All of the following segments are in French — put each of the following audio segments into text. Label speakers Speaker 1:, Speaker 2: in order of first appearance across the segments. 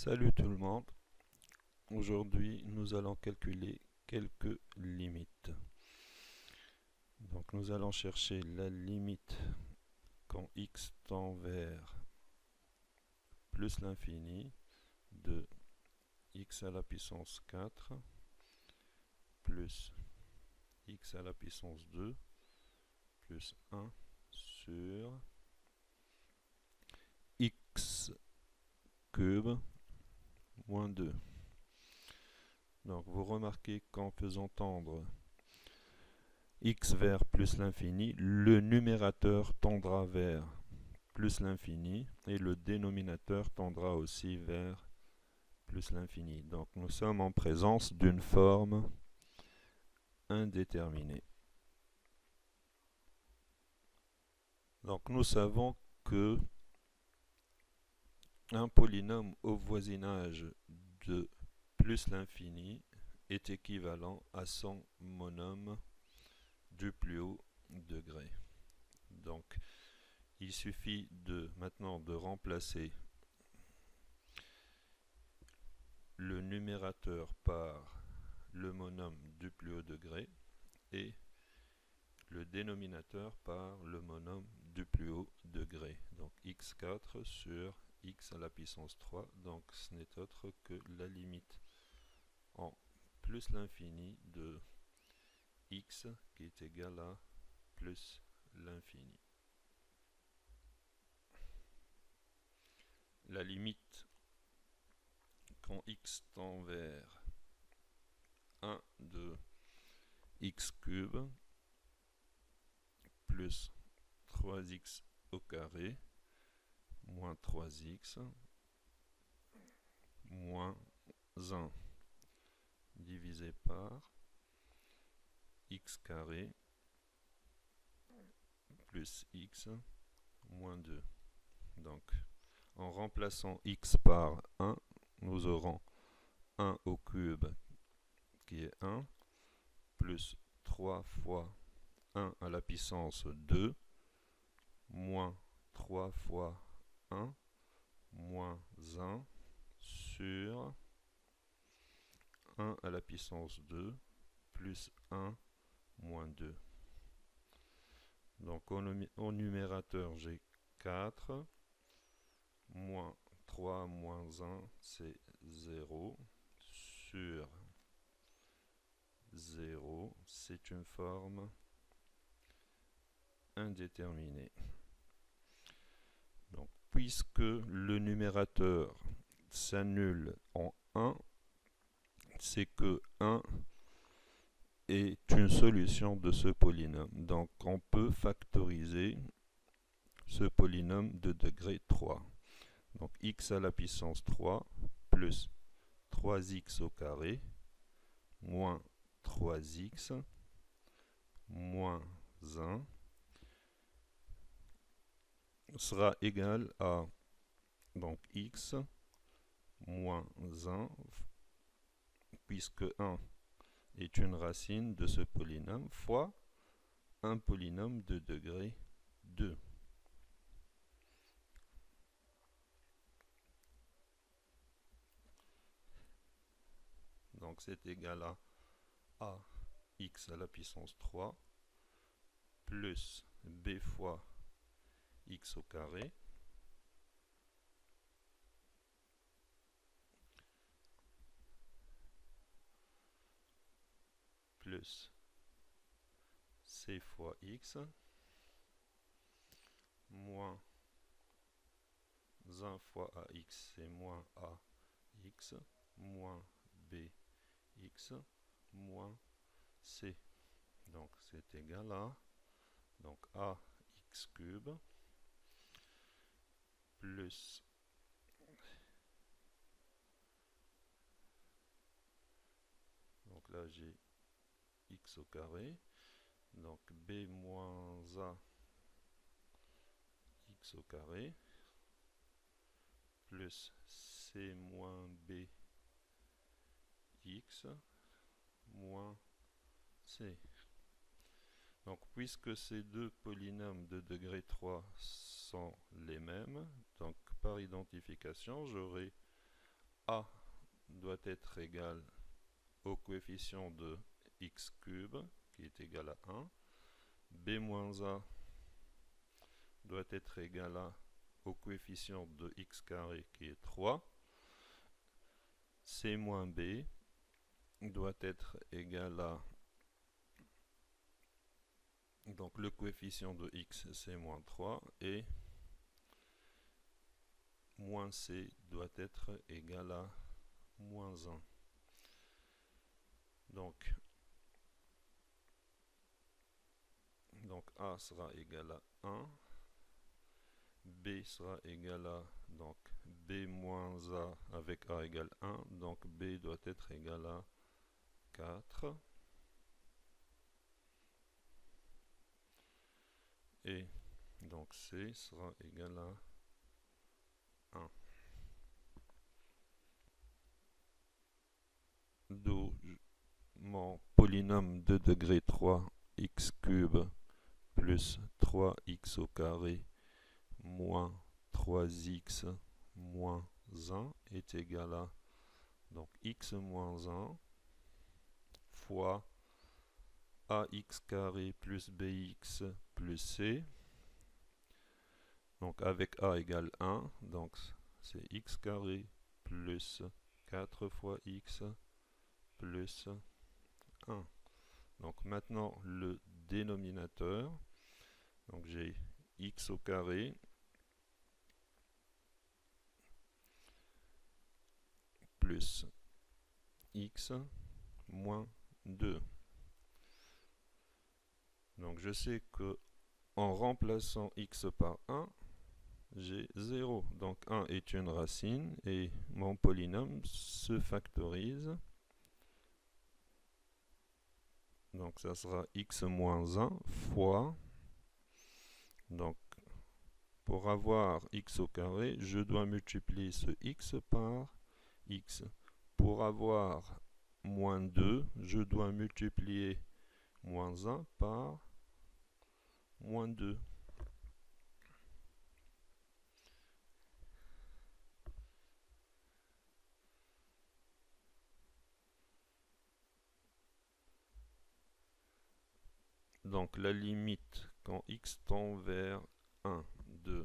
Speaker 1: Salut tout le monde. Aujourd'hui, nous allons calculer quelques limites. Donc, nous allons chercher la limite quand x tend vers plus l'infini de x à la puissance 4 plus x à la puissance 2 plus 1 sur x cube moins 2. Donc, vous remarquez qu'en faisant tendre x vers plus l'infini, le numérateur tendra vers plus l'infini et le dénominateur tendra aussi vers plus l'infini. Donc nous sommes en présence d'une forme indéterminée. Donc nous savons que un polynôme au voisinage de plus l'infini est équivalent à son monôme du plus haut degré. Donc il suffit maintenant de remplacer le numérateur par le monôme du plus haut degré et le dénominateur par le monôme du plus haut degré. Donc x4 sur x à la puissance 3. Donc ce n'est autre que la limite en plus l'infini de x qui est égal à plus l'infini. La limite quand x tend vers 1 de x cube plus 3x au carré moins 3x moins 1 divisé par x carré plus x moins 2. Donc en remplaçant x par 1, nous aurons 1 au cube qui est 1 plus 3 fois 1 à la puissance 2 moins 3 fois 1 moins 1 sur 1 à la puissance 2 plus 1 moins 2. Donc au numérateur, j'ai 4 moins 3 moins 1, c'est 0 sur 0, c'est une forme indéterminée. Donc, puisque le numérateur s'annule en 1, c'est que 1 est une solution de ce polynôme. Donc, on peut factoriser ce polynôme de degré 3. Donc, x à la puissance 3 plus 3x au carré moins 3x moins 1 sera égal à donc x moins 1 puisque 1 est une racine de ce polynôme fois un polynôme de degré 2. Donc c'est égal à x à la puissance 3 plus b fois x au carré plus c fois x moins 1 fois ax, c'est moins ax, moins bx, moins c. Donc c'est égal à donc ax cube plus donc là j'ai x au carré, donc b moins a x au carré plus c moins b x moins c. Donc puisque ces deux polynômes de degré 3 sont les mêmes, donc par identification j'aurai a doit être égal au coefficient de x cube, qui est égal à 1. b moins a doit être égal au coefficient de x carré, qui est 3. c moins b doit être égal à, donc le coefficient de x c'est moins 3, et moins c doit être égal à moins 1. Donc a sera égal à 1, b sera égal à, donc b moins a avec a égale 1, donc b doit être égal à 4, et donc c sera égal à 1. D'où mon polynôme de degré 3 x cube plus 3x au carré moins 3x moins 1 est égal à, donc x moins 1 fois ax carré plus bx plus c. Donc avec a égale 1, donc c'est x carré plus 4 fois x plus 1. Donc maintenant le dénominateur, donc j'ai x au carré plus x moins 2. Donc je sais que en remplaçant x par 1, j'ai 0. Donc 1 est une racine et mon polynôme se factorise. Donc ça sera x moins 1 fois, donc pour avoir x au carré, je dois multiplier ce x par x. Pour avoir moins 2, je dois multiplier moins 1 par moins 2. Donc la limite quand x tend vers 1 de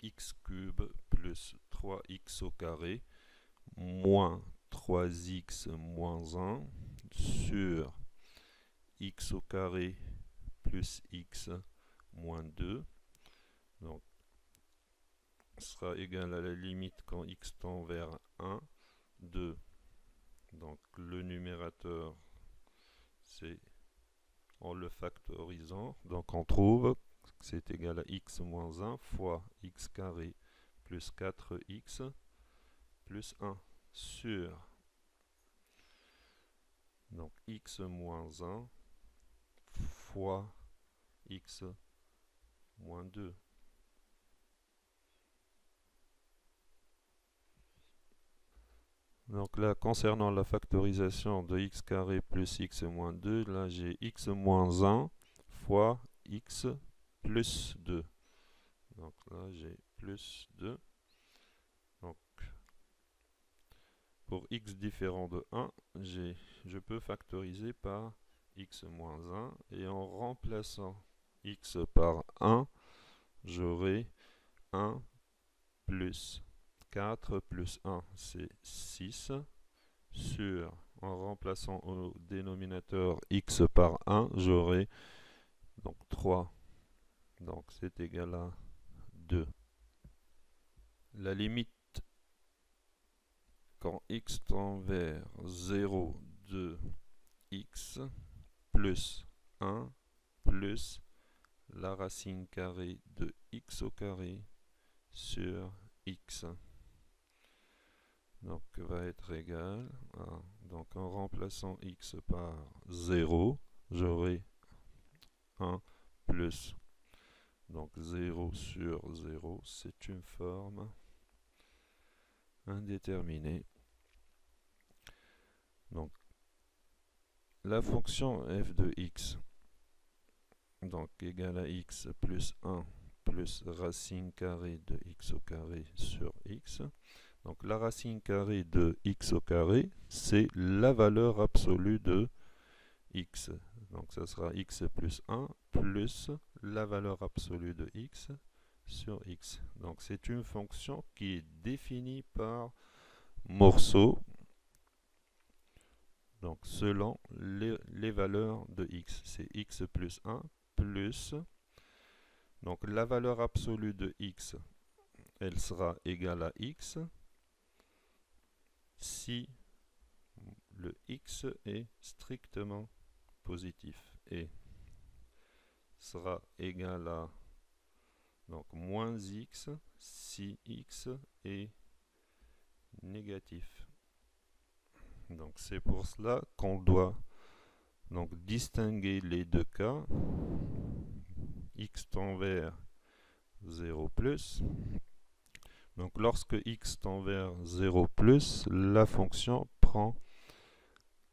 Speaker 1: x cube plus 3x au carré moins 3x moins 1 sur x au carré plus x moins 2, donc sera égal à la limite quand x tend vers 1 de, donc le numérateur c'est en le factorisant, donc on trouve que c'est égal à x moins 1 fois x carré plus 4x plus 1 sur, donc x moins 1 fois x moins 2. Donc là, concernant la factorisation de x carré plus x moins 2, là j'ai x moins 1 fois x plus 2. Donc là j'ai plus 2. Donc pour x différent de 1, je peux factoriser par x moins 1. Et en remplaçant x par 1, j'aurai 1 plus 4 plus 1, c'est 6, sur, en remplaçant au dénominateur x par 1, j'aurai donc 3. Donc c'est égal à 2. La limite quand x tend vers 0 de x plus 1 plus la racine carrée de x au carré sur x. Donc va être égal à, donc en remplaçant x par 0, j'aurai 1 plus, donc 0 sur 0, c'est une forme indéterminée. Donc la fonction f de x, donc égale à x plus 1 plus racine carrée de x au carré sur x. Donc la racine carrée de x au carré, c'est la valeur absolue de x. Donc ça sera x plus 1 plus la valeur absolue de x sur x. Donc c'est une fonction qui est définie par morceau, donc selon les valeurs de x. C'est x plus 1 plus, donc la valeur absolue de x, elle sera égale à x si le x est strictement positif et sera égal à donc moins x si x est négatif. Donc c'est pour cela qu'on doit donc distinguer les deux cas. X tend vers 0 plus. Donc lorsque x tend vers 0 plus, la fonction prend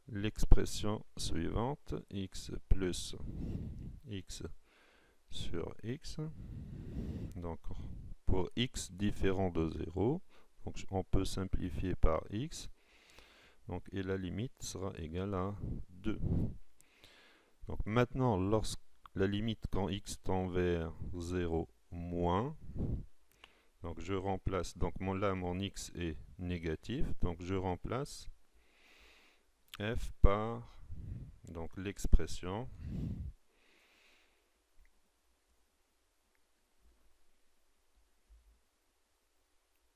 Speaker 1: l'expression suivante, x plus x sur x. Donc pour x différent de 0, donc on peut simplifier par x. Donc, et la limite sera égale à 2. Donc maintenant, lorsque la limite quand x tend vers 0 moins, donc je remplace, donc là mon x est négatif, donc je remplace f par donc l'expression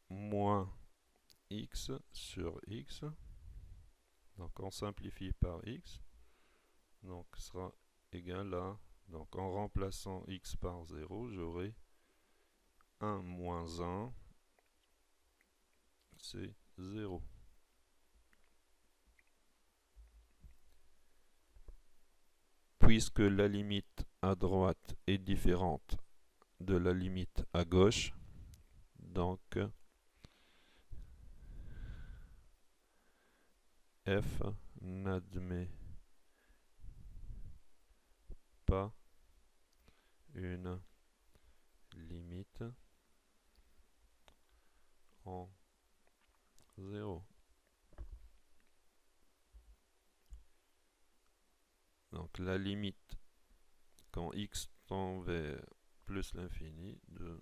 Speaker 1: moins x sur x. Donc on simplifie par x, donc sera égal à, donc en remplaçant x par 0, j'aurai 1 moins 1, c'est 0. Puisque la limite à droite est différente de la limite à gauche, donc f n'admet pas une limite en 0. Donc la limite quand x tend vers plus l'infini de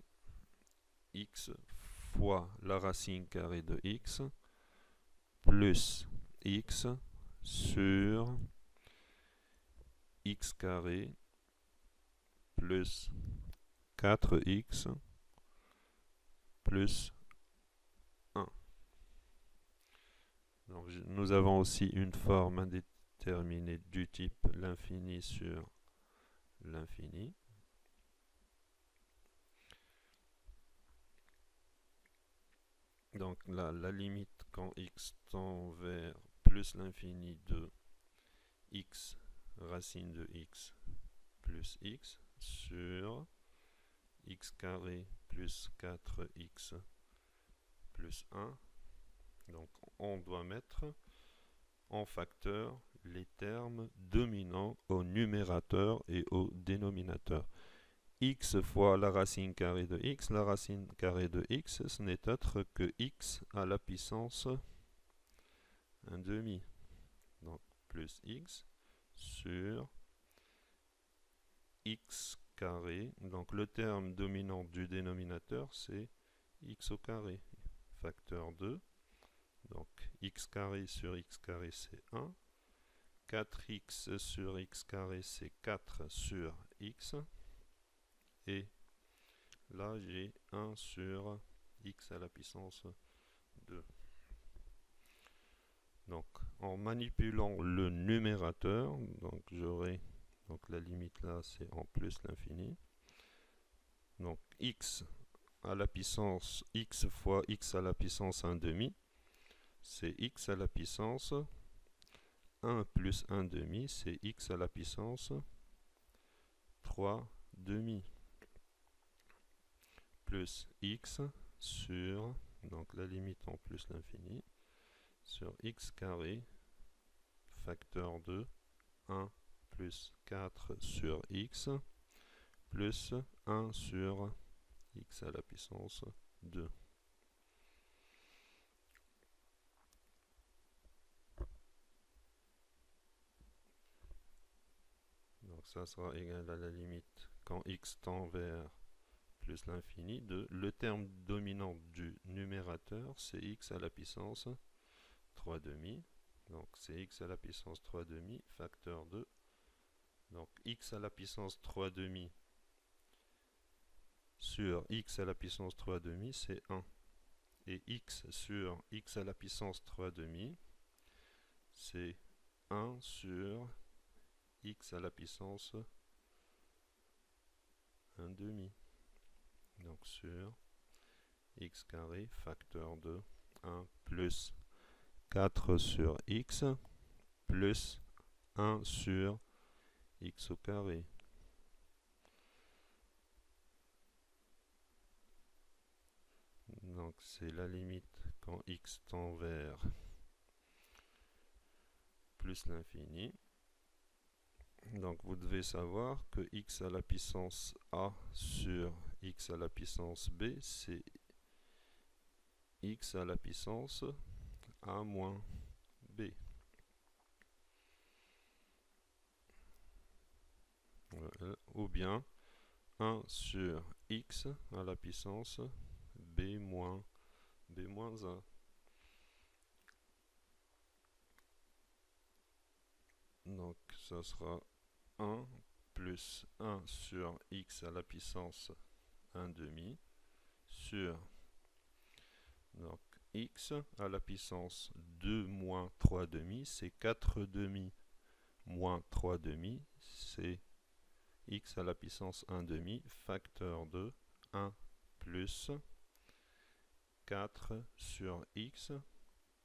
Speaker 1: x fois la racine carrée de x plus x sur x carré plus 4x plus 1. Donc, nous avons aussi une forme indéterminée du type l'infini sur l'infini. Donc là, la limite quand x tend vers plus l'infini de x racine de x plus x sur x carré plus 4x plus 1. Donc on doit mettre en facteur les termes dominants au numérateur et au dénominateur. X fois la racine carrée de x, la racine carrée de x, ce n'est autre que x à la puissance 1 demi. Donc plus x sur x carré. Donc le terme dominant du dénominateur, c'est x au carré, facteur 2. Donc x carré sur x carré, c'est 1. 4x sur x carré, c'est 4 sur x. Et là, j'ai 1 sur x à la puissance 2. Donc, en manipulant le numérateur, donc j'aurai, donc la limite là, c'est en plus l'infini. Donc, x à la puissance, x fois x à la puissance 1 demi, c'est x à la puissance 1 plus 1 demi, c'est x à la puissance 3 demi. Plus x sur, donc la limite en plus l'infini, sur x carré, facteur 2, 1 plus 4 sur x, plus 1 sur x à la puissance 2. ça sera égal à la limite quand x tend vers plus l'infini de le terme dominant du numérateur, c'est x à la puissance 3 demi. Donc c'est x à la puissance 3 demi facteur 2. Donc x à la puissance 3 demi sur x à la puissance 3 demi, c'est 1. Et x sur x à la puissance 3 demi, c'est 1 sur x à la puissance 1 demi. Donc sur x carré facteur de 1 plus 4 sur x plus 1 sur x au carré. Donc c'est la limite quand x tend vers plus l'infini. Donc vous devez savoir que x à la puissance a sur x à la puissance b, c'est x à la puissance a moins b. Voilà. Ou bien 1 sur x à la puissance b moins 1. Donc ça sera 1 plus 1 sur x à la puissance 1 demi sur donc x à la puissance 2 moins 3 demi, c'est 4 demi moins 3 demi, c'est x à la puissance 1 demi facteur de 1 plus 4 sur x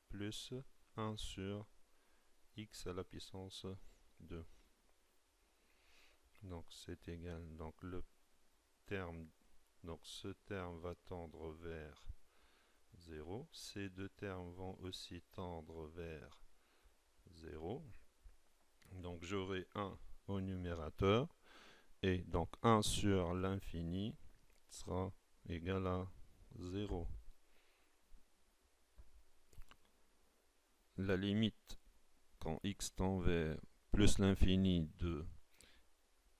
Speaker 1: plus 1 sur x à la puissance 2. Donc c'est égal, donc le terme, donc ce terme va tendre vers 0. Ces deux termes vont aussi tendre vers 0. Donc j'aurai 1 au numérateur. Et donc 1 sur l'infini sera égal à 0. La limite quand x tend vers plus l'infini de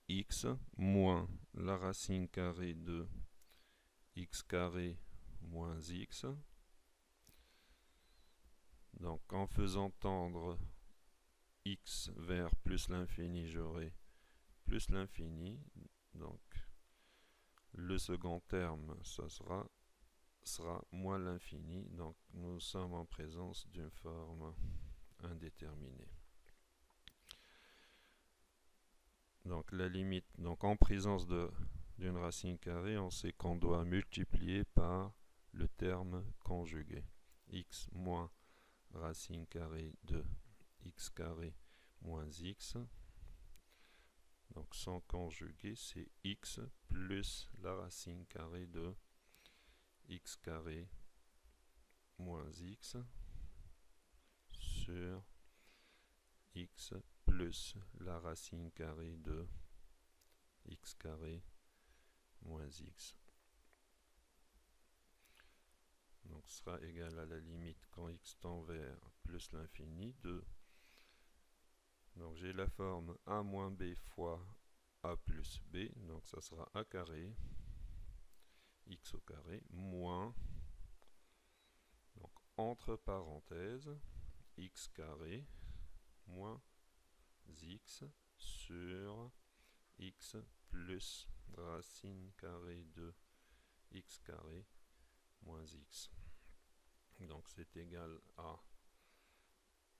Speaker 1: x moins la racine carrée de x carré moins x. Donc en faisant tendre x vers plus l'infini, j'aurai plus l'infini. Donc le second terme, ça sera moins l'infini. Donc nous sommes en présence d'une forme indéterminée. Donc la limite, donc en présence d'une racine carrée, on sait qu'on doit multiplier par le terme conjugué. X moins racine carrée de x carré moins x. Donc sans conjuguer, c'est x plus la racine carrée de x carré moins x sur x plus la racine carrée de x carré moins x. Donc ce sera égal à la limite quand x tend vers plus l'infini de... Donc j'ai la forme a moins b fois a plus b, donc ça sera a carré, x au carré, moins, donc entre parenthèses, x carré moins x sur x plus racine carrée de x carré moins x. Donc c'est égal à,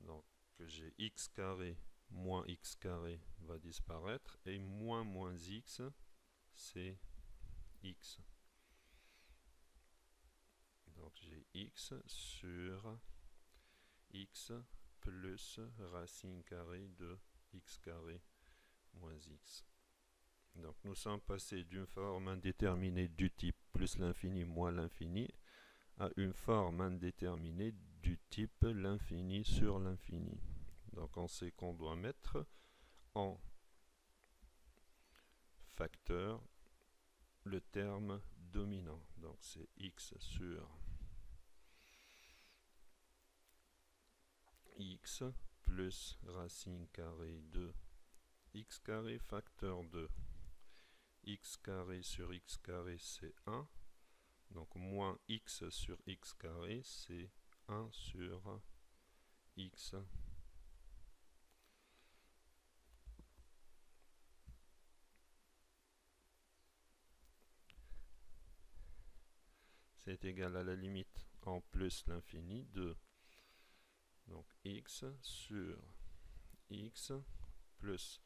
Speaker 1: donc j'ai x carré moins x carré va disparaître et moins x c'est x. Donc j'ai x sur x plus racine carrée de x carré moins x. Donc nous sommes passés d'une forme indéterminée du type plus l'infini moins l'infini à une forme indéterminée du type l'infini sur l'infini. Donc on sait qu'on doit mettre en facteur le terme dominant. Donc c'est x sur x plus racine carrée de x carré facteur 2. X carré sur x carré, c'est 1. Donc moins x sur x carré, c'est 1 sur x. C'est égal à la limite en plus l'infini de donc x sur x plus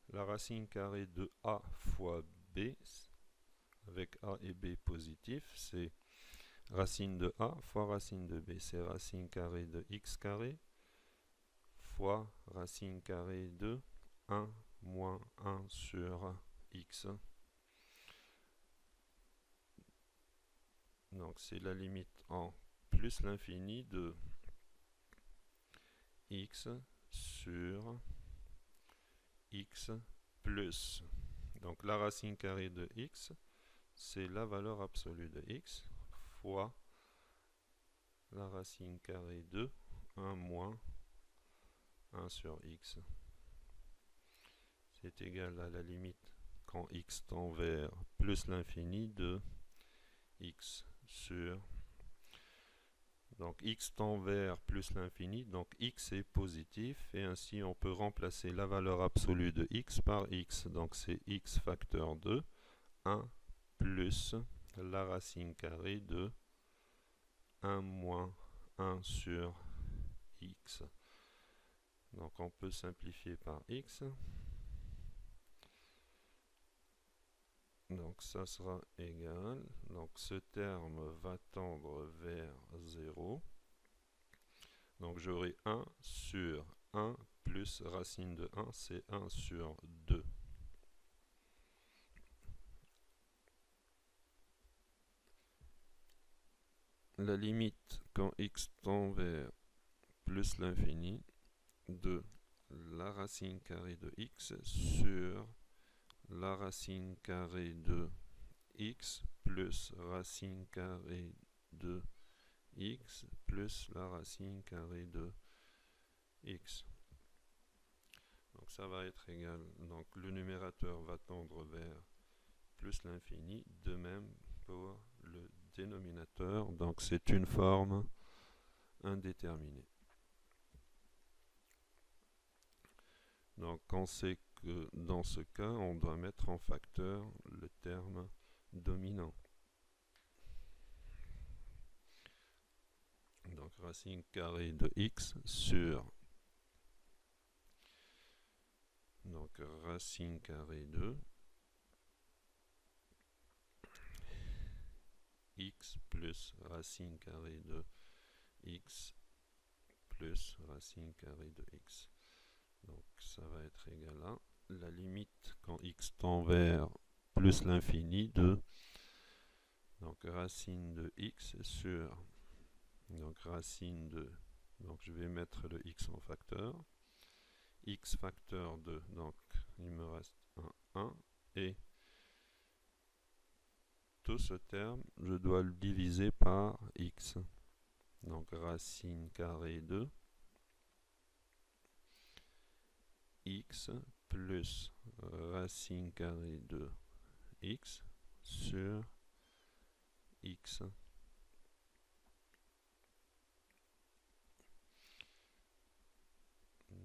Speaker 1: la racine carrée de a fois b, avec a et b positifs, c'est racine de a fois racine de b, c'est racine carrée de x carré fois racine carrée de 1 moins 1 sur x. Donc c'est la limite en plus l'infini de x sur x plus, donc la racine carrée de x, c'est la valeur absolue de x, fois la racine carrée de 1 moins 1 sur x. C'est égal à la limite quand x tend vers plus l'infini de x sur... Donc x tend vers plus l'infini, donc x est positif, et ainsi on peut remplacer la valeur absolue de x par x. Donc c'est x facteur 2, 1 plus la racine carrée de 1 moins 1 sur x. Donc on peut simplifier par x. Donc ça sera égal, donc ce terme va tendre vers 0. Donc j'aurai 1 sur 1 plus racine de 1, c'est 1 sur 2. La limite quand x tend vers plus l'infini de la racine carrée de x sur la racine carrée de x plus racine carrée de x plus la racine carrée de x. Donc ça va être égal, donc le numérateur va tendre vers plus l'infini, de même pour le dénominateur, donc c'est une forme indéterminée. Donc on sait que dans ce cas, on doit mettre en facteur le terme dominant. Donc racine carrée de x sur donc racine carrée de x plus racine carrée de x plus racine carrée de x. Donc ça va être égal à la limite quand x tend vers plus l'infini de donc racine de x sur donc racine de, donc je vais mettre le x en facteur, x facteur 2, donc il me reste un 1, et tout ce terme, je dois le diviser par x. Donc racine carrée de x plus racine carrée de x sur x.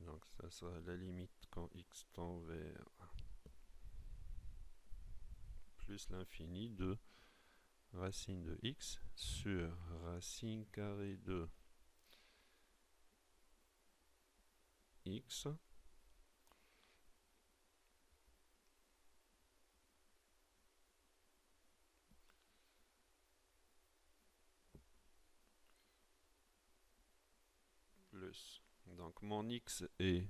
Speaker 1: Donc ça sera la limite quand x tend vers plus l'infini de racine de x sur racine carrée de x plus. Donc mon x est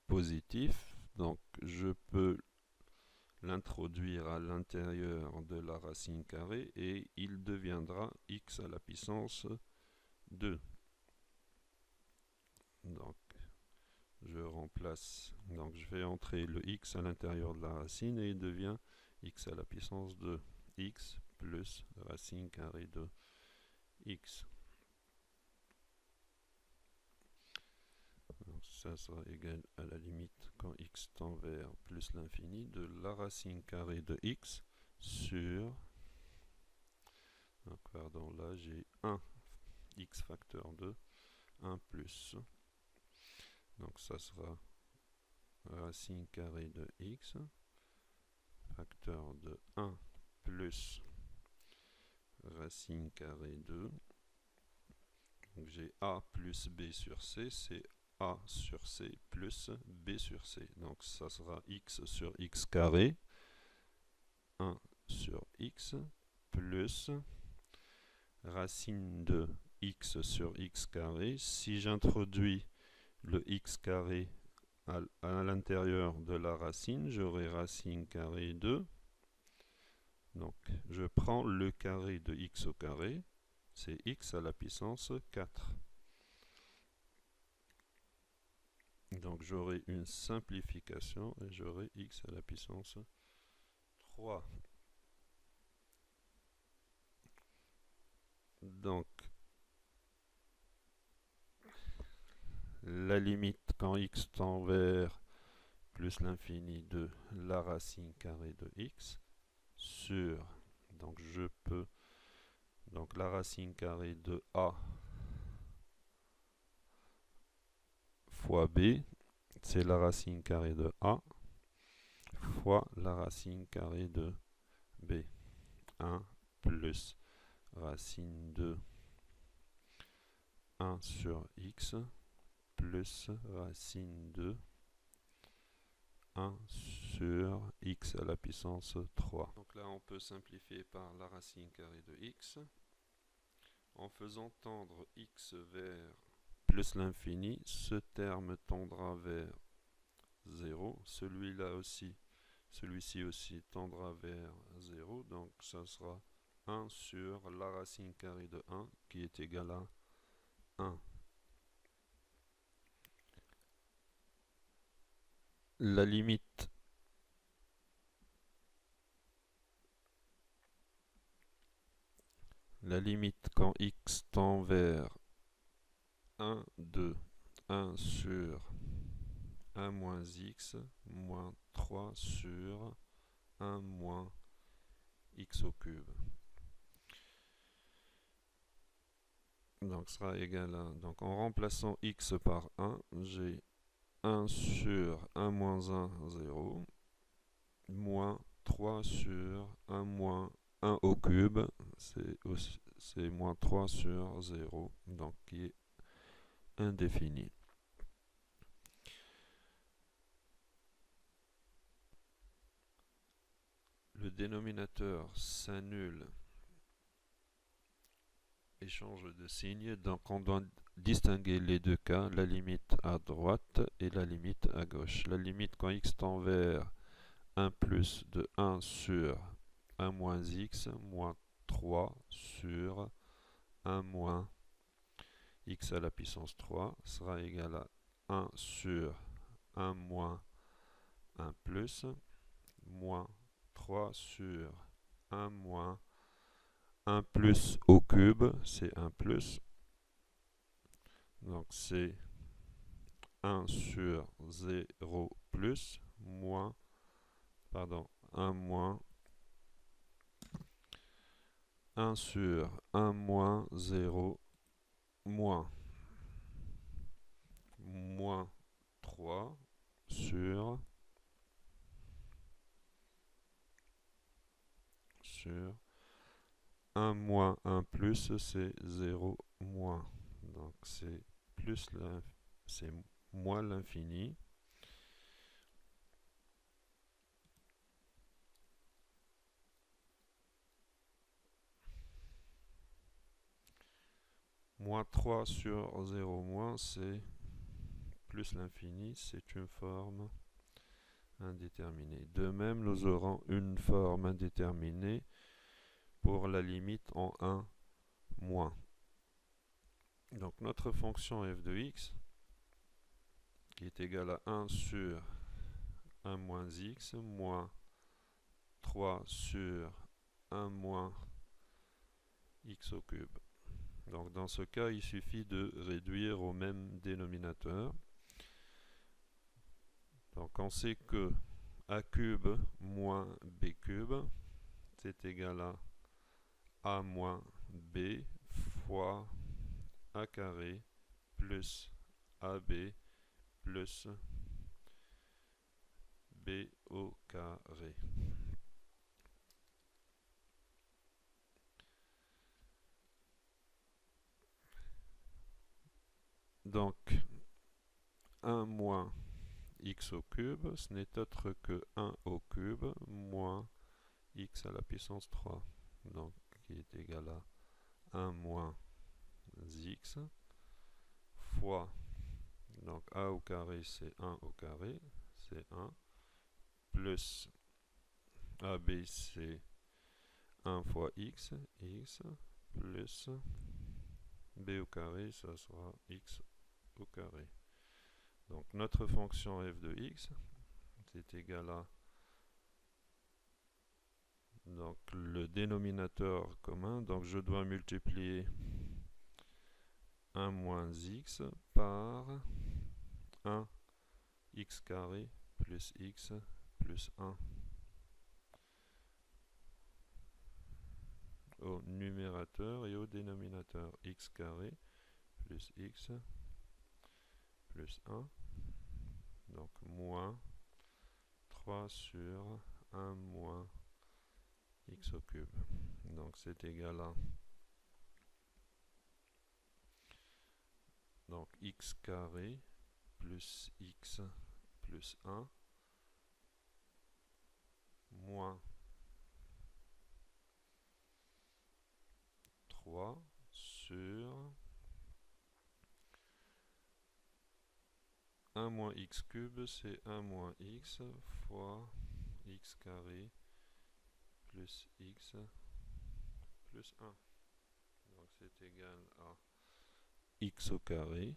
Speaker 1: positif, donc je peux l'introduire à l'intérieur de la racine carrée et il deviendra x à la puissance 2. Donc je remplace, donc je fais entrer le x à l'intérieur de la racine et il devient x à la puissance 2, x plus racine carrée de x. ça sera égal à la limite quand x tend vers plus l'infini de la racine carrée de x sur, donc pardon, là j'ai 1 x facteur 2, 1 plus, donc ça sera racine carrée de x facteur de 1 plus racine carrée 2. Donc j'ai a plus b sur c, c'est a sur c plus b sur c. Donc ça sera x sur x carré, 1 sur x, plus racine de x sur x carré. Si j'introduis le x carré à l'intérieur de la racine, j'aurai racine carrée de, donc je prends le carré de x au carré, c'est x à la puissance 4. Donc j'aurai une simplification et j'aurai x à la puissance 3. Donc la limite quand x tend vers plus l'infini de la racine carrée de x sur, donc je peux, donc la racine carrée de a fois b, c'est la racine carrée de a fois la racine carrée de b. 1 plus racine de 1 sur x plus racine de 1 sur x à la puissance 3. Donc là, on peut simplifier par la racine carrée de x. En faisant tendre x vers plus l'infini, ce terme tendra vers 0. Celui-là aussi, celui-ci aussi tendra vers 0. Donc ça sera 1 sur la racine carrée de 1 qui est égal à 1. La limite quand x tend vers 1, 2, 1 sur 1 moins x moins 3 sur 1 moins x au cube. Donc sera égal à, donc en remplaçant x par 1, j'ai 1 sur 1 moins 1, 0, moins 3 sur 1 moins 1 au cube, c'est moins 3 sur 0, donc qui est indéfini. Le dénominateur s'annule et change de signe, donc on doit distinguer les deux cas, la limite à droite et la limite à gauche. La limite quand x tend vers 1 plus de 1 sur 1 moins x moins 3 sur 1 moins x à la puissance 3 sera égal à 1 sur 1 moins 1 plus moins 3 sur 1 moins 1 plus au cube, c'est 1 plus. Donc c'est 1 sur 0 plus moins, pardon, 1 moins 1 sur 1 moins 0 moins 3 sur 1 moins 1 plus, c'est 0 moins. Donc c'est plus c'est moins l'infini. Moins 3 sur 0 moins, c'est plus l'infini, c'est une forme indéterminée. De même, nous aurons une forme indéterminée pour la limite en 1 moins. Donc notre fonction f de x, qui est égale à 1 sur 1 moins x, moins 3 sur 1 moins x au cube. Donc dans ce cas, il suffit de réduire au même dénominateur. Donc on sait que a cube moins b cube, c'est égal à a moins b fois a carré plus ab plus b au carré. Donc 1 moins x au cube, ce n'est autre que 1 au cube moins x à la puissance 3. Donc qui est égal à 1 moins x fois, donc a au carré c'est 1 au carré, c'est 1, plus ab c'est 1 fois x, plus b au carré, ça sera x au carré. Donc notre fonction f de x, c'est égal à, donc le dénominateur commun, donc je dois multiplier 1 moins x par 1 x carré plus x plus 1 au numérateur et au dénominateur, x carré plus x plus 1, donc moins 3 sur 1 moins x au cube. Donc c'est égal à, donc x carré plus x plus 1 moins 3 sur 1 moins x cube, c'est 1 moins x fois x carré plus x plus 1. Donc c'est égal à x au carré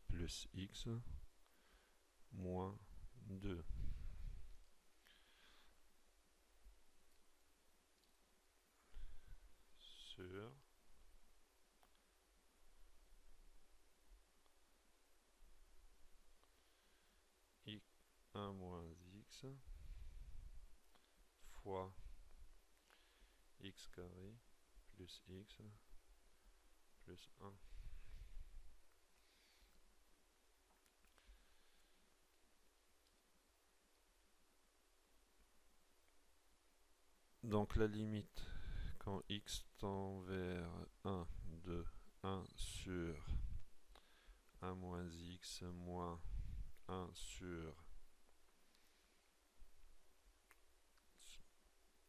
Speaker 1: plus x moins 2 sur 1 moins x fois x carré plus x plus 1. Donc la limite quand x tend vers 1 de 1 sur 1 moins x moins 1 sur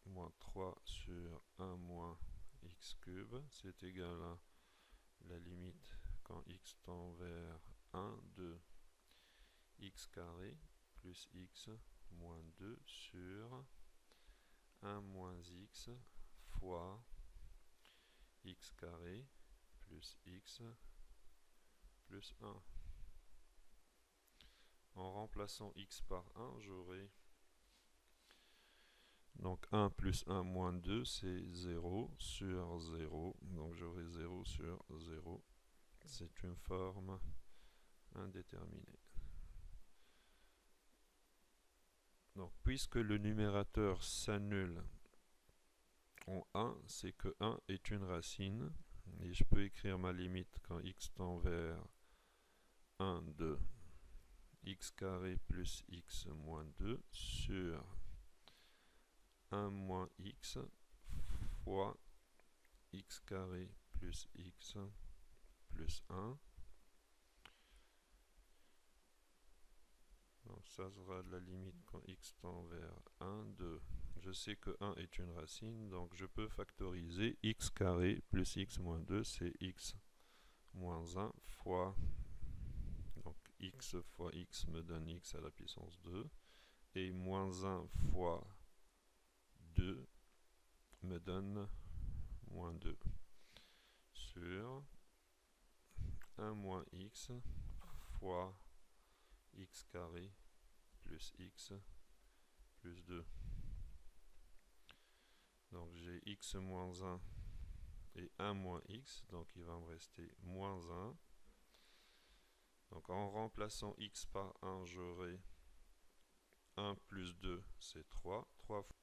Speaker 1: moins 3 sur 1 moins x cube, c'est égal à la limite quand x tend vers 1 de x carré plus x moins 2 sur 1 moins x fois x carré plus x plus 1. En remplaçant x par 1, j'aurai donc 1 plus 1 moins 2, c'est 0 sur 0. Donc j'aurai 0 sur 0. C'est une forme indéterminée. Donc puisque le numérateur s'annule en 1, c'est que 1 est une racine. Et je peux écrire ma limite quand x tend vers 1 de x carré plus x moins 2 sur 1 moins x fois x carré plus x plus 1. Donc ça sera la limite quand x tend vers 1 de, je sais que 1 est une racine, donc je peux factoriser x carré plus x moins 2, c'est x moins 1 fois, donc x fois x me donne x à la puissance 2, et moins 1 fois 2 me donne moins 2 sur 1 moins x fois x carré plus x plus 2. Donc j'ai x moins 1 et 1 moins x, donc il va me rester moins 1. Donc en remplaçant x par 1, j'aurai 1 plus 2, c'est 3.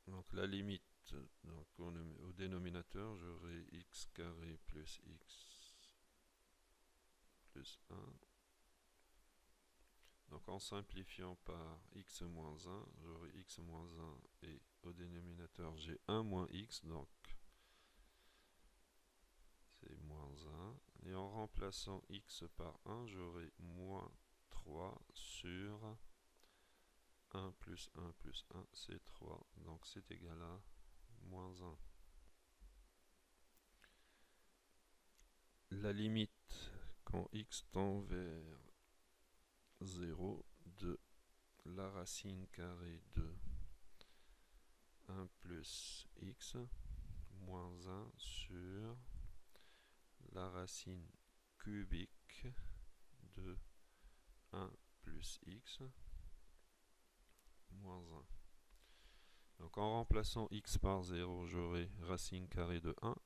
Speaker 1: Donc la limite, donc au dénominateur, j'aurai x carré plus x plus 1. Donc en simplifiant par x moins 1, j'aurai x moins 1 et au dénominateur j'ai 1 moins x, donc c'est moins 1. Et en remplaçant x par 1, j'aurai moins 3 sur 1 plus 1 plus 1, c'est 3. Donc c'est égal à moins 1. La limite quand x tend vers 0 de la racine carrée de 1 plus x moins 1 sur la racine cubique de 1 plus x moins 1. Donc en remplaçant x par 0, j'aurai racine carrée de 1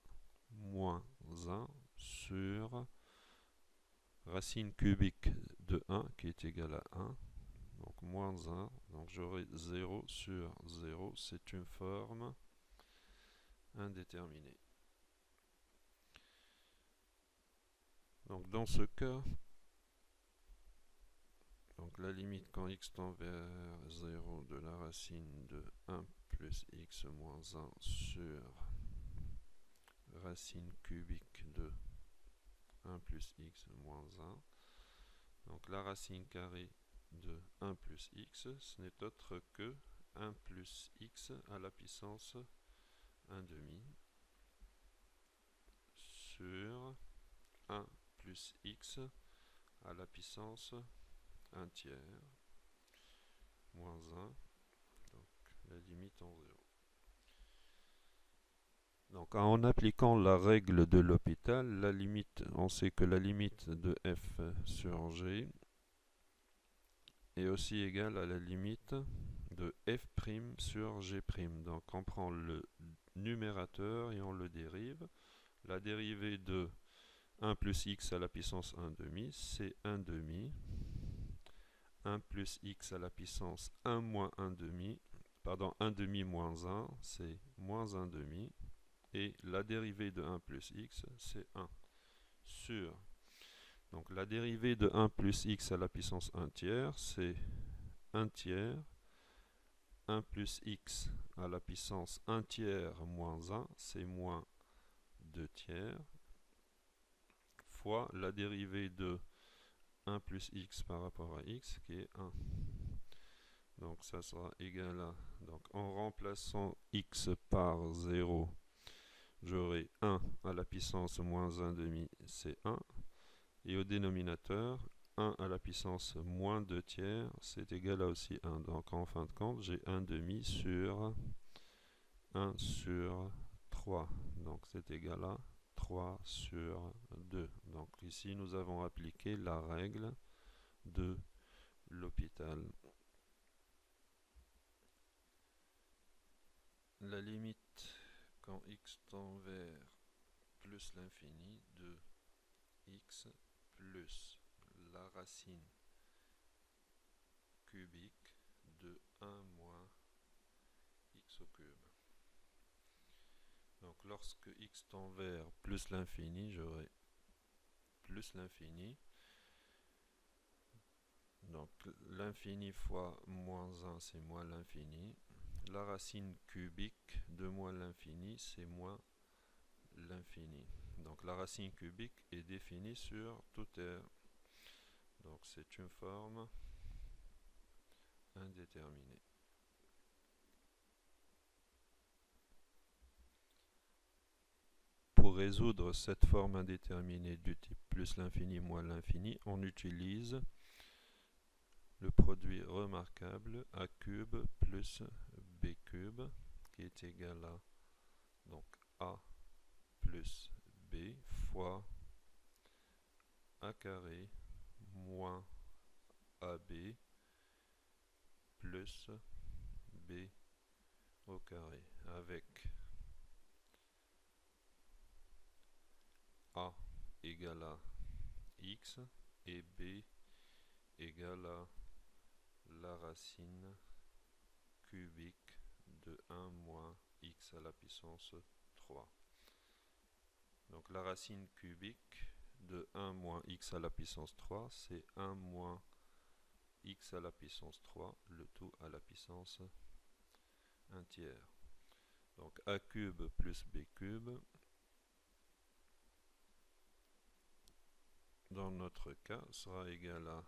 Speaker 1: moins 1 sur racine cubique de 1 qui est égale à 1. Donc moins 1, donc j'aurai 0 sur 0, c'est une forme indéterminée. Donc dans ce cas, donc la limite quand x tend vers 0 de la racine de 1 plus x moins 1 sur racine cubique de 1 plus x moins 1. Donc la racine carrée de 1 plus x, ce n'est autre que 1 plus x à la puissance 1 demi sur 1 plus x à la puissance 1 tiers moins 1, donc la limite en 0. Donc en appliquant la règle de L'Hopital, la limite, on sait que la limite de f sur g est aussi égale à la limite de f' sur g'. Donc on prend le numérateur et on le dérive. La dérivée de 1 plus x à la puissance 1 demi, c'est 1 demi. 1 plus x à la puissance 1 moins 1 demi, pardon, 1 demi moins 1, c'est moins 1 demi. Et la dérivée de 1 plus x, c'est 1 sur. Donc la dérivée de 1 plus x à la puissance 1 tiers, c'est 1 tiers. 1 plus x à la puissance 1 tiers moins 1, c'est moins 2 tiers, fois la dérivée de 1 plus x par rapport à x, qui est 1. Donc ça sera égal à, donc en remplaçant x par 0, j'aurai 1 à la puissance moins 1 demi, c'est 1. Et au dénominateur, 1 à la puissance moins 2 tiers, c'est égal à aussi 1. Donc en fin de compte, j'ai 1 demi sur 1 sur 3. Donc c'est égal à 3 sur 2. Donc ici, nous avons appliqué la règle de L'Hopital. La limite quand x tend vers plus l'infini de x plus la racine cubique de 1 moins x au cube. Donc lorsque x tend vers plus l'infini, j'aurai plus l'infini. Donc l'infini fois moins 1, c'est moins l'infini. La racine cubique de moins l'infini, c'est moins l'infini. Donc la racine cubique est définie sur tout R. Donc c'est une forme indéterminée. Pour résoudre cette forme indéterminée du type plus l'infini moins l'infini, on utilise le produit remarquable a cube plus b cube qui est égal à donc a plus b fois a carré moins ab plus b au carré avec a égale à x et b égale à la racine cubique de 1 moins x à la puissance 3. Donc la racine cubique de 1 moins x à la puissance 3, c'est 1 moins x à la puissance 3, le tout à la puissance 1 tiers. Donc a cube plus b cube, dans notre cas, sera égal à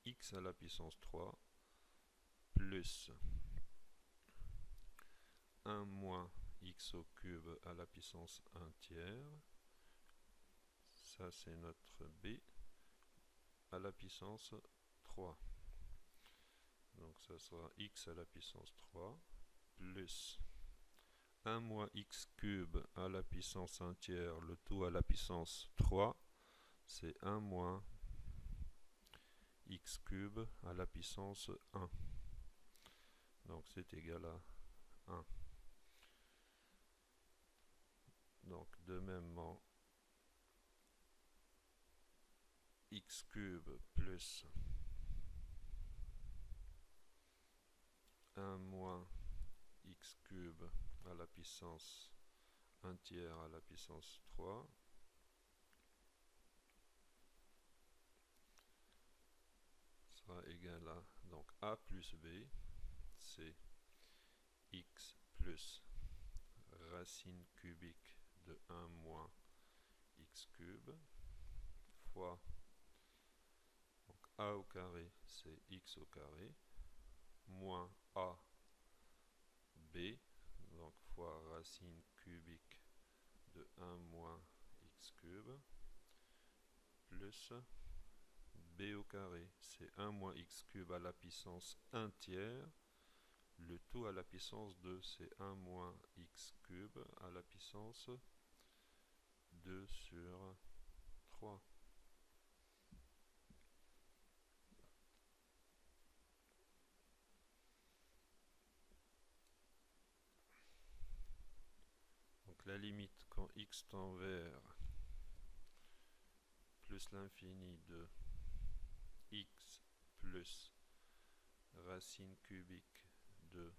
Speaker 1: x à la puissance 3 plus 1 moins x au cube à la puissance 1 tiers. Ça, c'est notre b à la puissance 3. Donc ça sera x à la puissance 3 plus 1 moins x cube à la puissance 1 tiers, le tout à la puissance 3, c'est 1 moins x cube à la puissance 1. Donc c'est égal à 1. Donc de mêmement, x cube plus 1 moins x cube à la puissance 1 tiers à la puissance 3 sera égal à, donc a plus b, c'est x plus racine cubique de 1 moins x cube fois, donc a au carré, c'est x au carré, moins a b, donc fois racine cubique de 1 moins x cube, plus b au carré, c'est 1 moins x cube à la puissance 1 tiers, le tout à la puissance 2, c'est 1 moins x cube à la puissance 2 sur 3. Donc la limite quand x tend vers plus l'infini de x plus racine cubique de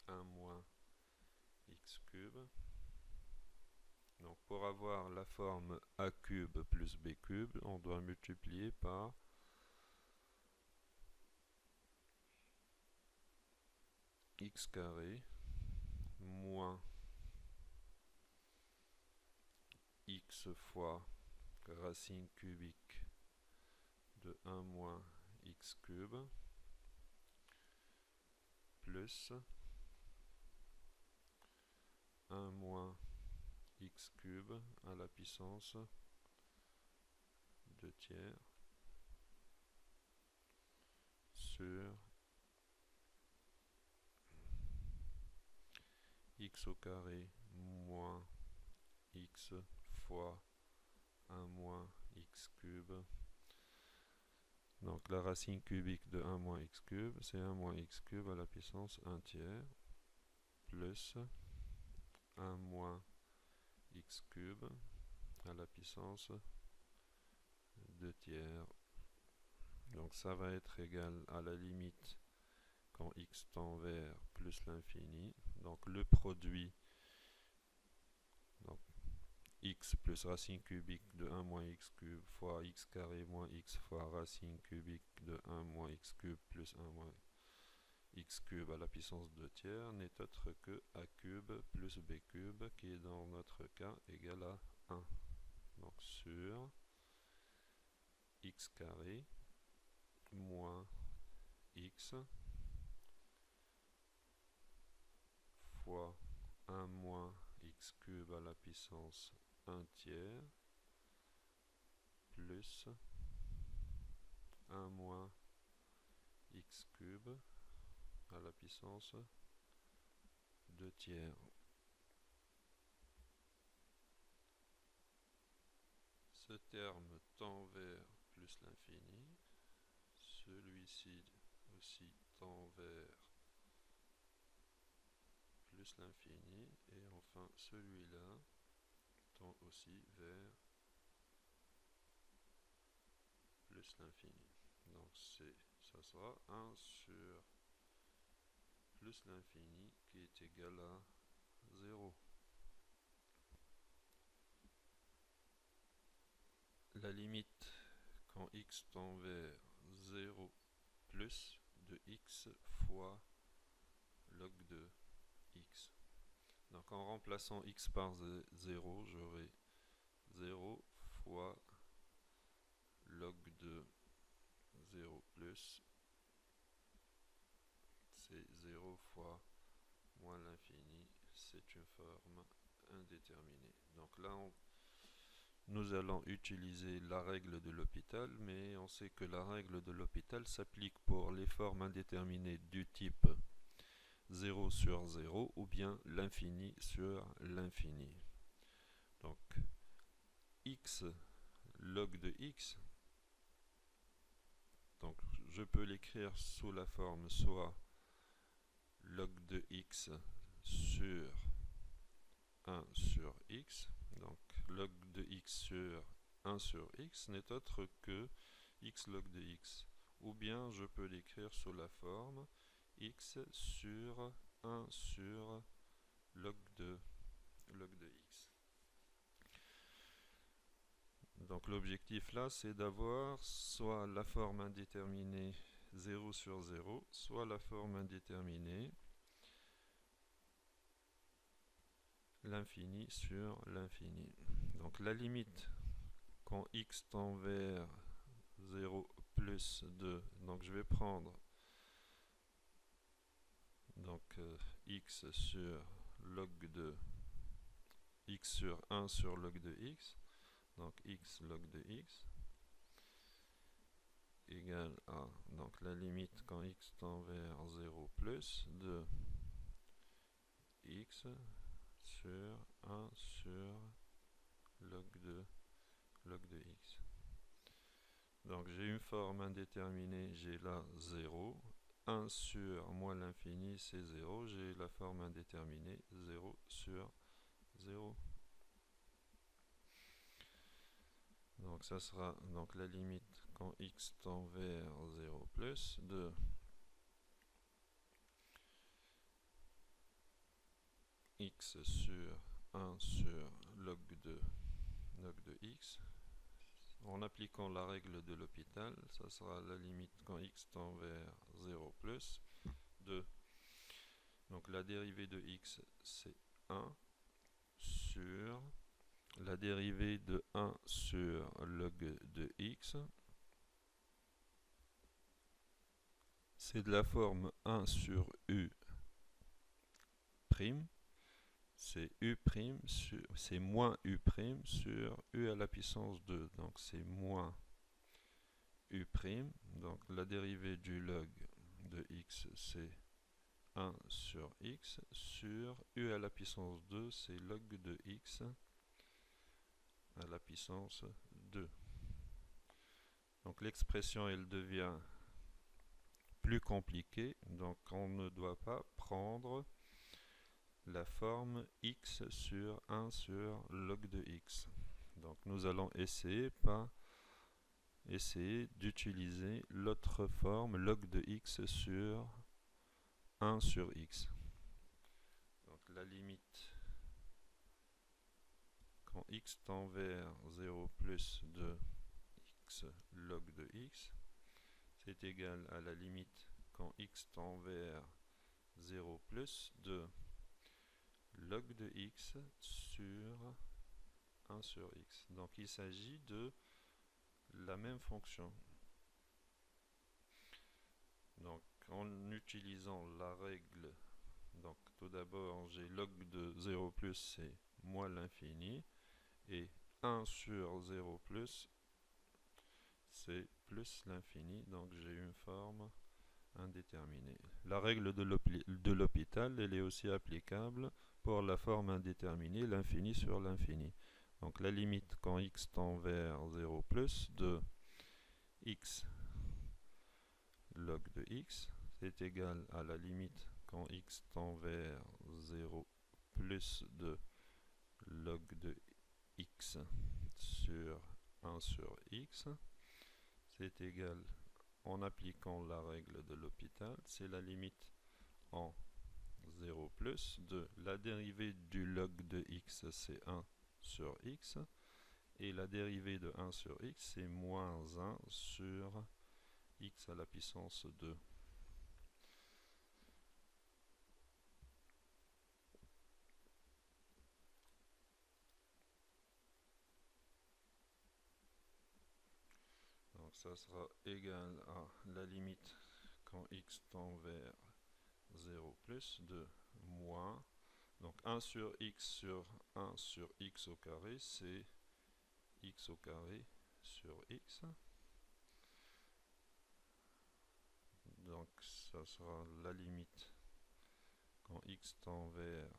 Speaker 1: 1 moins x cube. Donc pour avoir la forme a cube plus b cube, on doit multiplier par x carré moins x fois racine cubique de 1 moins x cube plus 1 moins x cube à la puissance 2 tiers sur x au carré moins x fois 1 moins x cube. Donc la racine cubique de 1 moins x cube, c'est 1 moins x cube à la puissance 1 tiers, plus 1 moins x cube à la puissance 2 tiers. Donc ça va être égal à la limite quand x tend vers plus l'infini. Donc le produit, donc x plus racine cubique de 1 moins x cube fois x carré moins x fois racine cubique de 1 moins x cube plus 1 moins x cube à la puissance 2 tiers n'est autre que a cube plus b cube qui est dans notre cas égal à 1. Donc sur x carré moins x fois 1 moins x cube à la puissance 1 tiers plus 1 moins x cube à la puissance 2 tiers. Ce terme tend vers plus l'infini. Celui-ci aussi tend vers plus l'infini. Et enfin celui-là tend aussi vers plus l'infini. Donc ça sera 1 sur plus l'infini qui est égal à 0. La limite quand x tend vers 0 plus de x fois log de x. Donc en remplaçant x par 0, j'aurai 0 fois log de 0 plus, c'est 0 fois moins l'infini, c'est une forme indéterminée. Donc là, nous allons utiliser la règle de L'Hopital, mais on sait que la règle de L'Hopital s'applique pour les formes indéterminées du type 0 sur 0 ou bien l'infini sur l'infini. Donc x log de x, donc je peux l'écrire sous la forme soit log de x sur 1 sur x, donc log de x sur 1 sur x n'est autre que x log de x, ou bien je peux l'écrire sous la forme x sur 1 sur log de x. Donc l'objectif là, c'est d'avoir soit la forme indéterminée 0 sur 0, soit la forme indéterminée l'infini sur l'infini. Donc la limite quand x tend vers 0 plus 2, donc je vais prendre donc x sur log de x sur 1 sur log de x, donc x log de x égale à, donc la limite quand x tend vers 0 plus de x sur 1 sur log de x. Donc j'ai une forme indéterminée, j'ai là 0, 1 sur moins l'infini c'est 0, j'ai la forme indéterminée 0 sur 0. Donc ça sera donc la limite quand x tend vers 0 plus de x sur 1 sur log de x. En appliquant la règle de L'Hopital, ça sera la limite quand x tend vers 0 plus de, donc la dérivée de x c'est 1 sur la dérivée de 1 sur log de x, c'est de la forme 1 sur u prime, c'est u prime sur, c'est moins u prime sur u à la puissance 2, donc c'est moins u prime, donc la dérivée du log de x c'est 1 sur x sur u à la puissance 2, c'est log de x à la puissance 2. Donc l'expression elle devient plus compliquée, donc on ne doit pas prendre la forme x sur 1 sur log de x. Donc nous allons essayer d'utiliser l'autre forme log de x sur 1 sur x. Donc la limite quand x tend vers 0 plus de x log de x, c'est égal à la limite quand x tend vers 0 plus de log de x sur 1 sur x. Donc il s'agit de la même fonction. Donc en utilisant la règle, donc tout d'abord j'ai log de 0 plus c'est moins l'infini et 1 sur 0 plus c'est plus l'infini, donc j'ai une forme indéterminée. La règle de L'Hopital, elle est aussi applicable pour la forme indéterminée, l'infini sur l'infini. Donc la limite quand x tend vers 0 plus de x log de x, c'est égal à la limite quand x tend vers 0 plus de log de x sur 1 sur x, c'est égal, en appliquant la règle de L'Hopital, c'est la limite en 0 plus de la dérivée du log de x, c'est 1 sur x, et la dérivée de 1 sur x, c'est moins 1 sur x à la puissance 2. Donc ça sera égal à la limite quand x tend vers 0 plus de moins, donc 1 sur x au carré, c'est x au carré sur x. Donc ça sera la limite quand x tend vers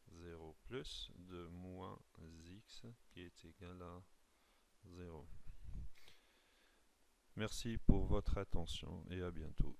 Speaker 1: 0 plus de moins x qui est égal à 0. Merci pour votre attention et à bientôt.